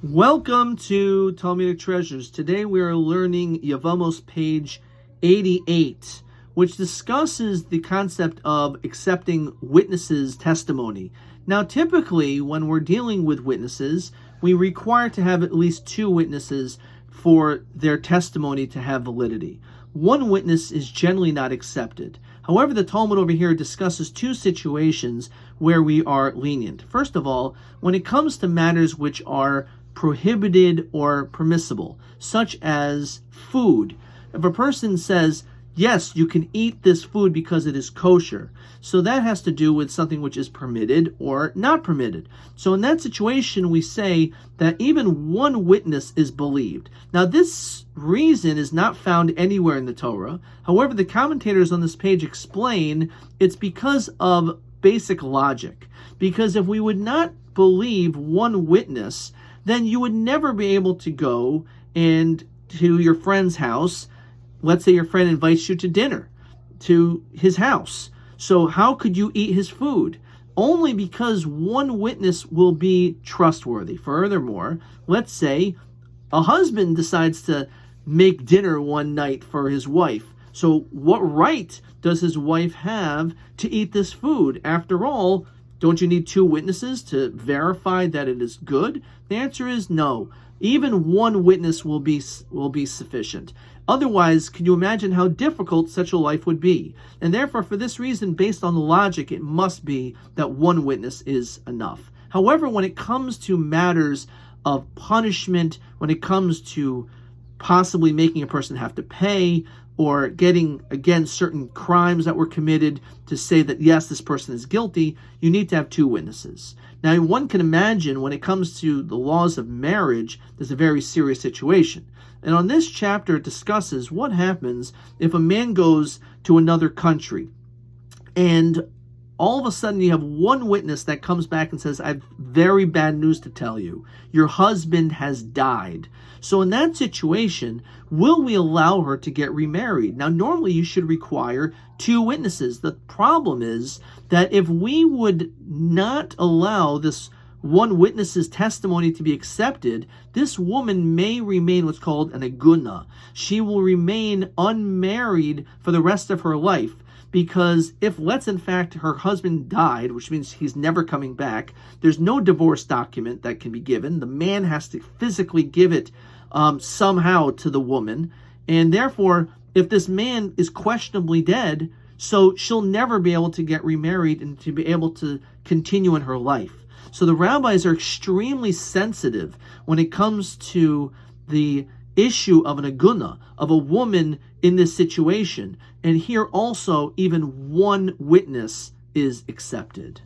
Welcome to Talmudic Treasures. Today we are learning Yevamot page 88, which discusses the concept of accepting witnesses' testimony. Now, typically, when we're dealing with witnesses, we require to have at least two witnesses for their testimony to have validity. One witness is generally not accepted. However, the Talmud over here discusses two situations where we are lenient. First of all, when it comes to matters which are prohibited or permissible, such as food. If a person says, yes, you can eat this food because it is kosher, so that has to do with something which is permitted or not permitted. So in that situation, we say that even one witness is believed. Now, this reason is not found anywhere in the Torah. However, the commentators on this page explain it's because of basic logic. Because if we would not believe one witness, then you would never be able to go and to your friend's house. Let's say your friend invites you to dinner to his house. So how could you eat his food? Only because one witness will be trustworthy. Furthermore, let's say a husband decides to make dinner one night for his wife. So what right does his wife have to eat this food? After all, don't you need two witnesses to verify that it is good? The answer is no. Even one witness will be sufficient. Otherwise, can you imagine how difficult such a life would be? And therefore, for this reason, based on the logic, it must be that one witness is enough. However, when it comes to matters of punishment, when it comes to possibly making a person have to pay, or getting, again, certain crimes that were committed to say that, yes, this person is guilty, you need to have two witnesses. Now, one can imagine when it comes to the laws of marriage, there's a very serious situation. And on this chapter, it discusses what happens if a man goes to another country and all of a sudden you have one witness that comes back and says, I have very bad news to tell you. Your husband has died. So in that situation, will we allow her to get remarried? Now, normally you should require two witnesses. The problem is that if we would not allow this one witness's testimony to be accepted, this woman may remain what's called an aguna. She will remain unmarried for the rest of her life. Because if, let's in fact, her husband died, which means he's never coming back, there's no divorce document that can be given. The man has to physically give it somehow to the woman. And therefore, if this man is questionably dead, so she'll never be able to get remarried and to be able to continue in her life. So the rabbis are extremely sensitive when it comes to the issue of an aguna, of a woman in this situation. And here also, even one witness is accepted.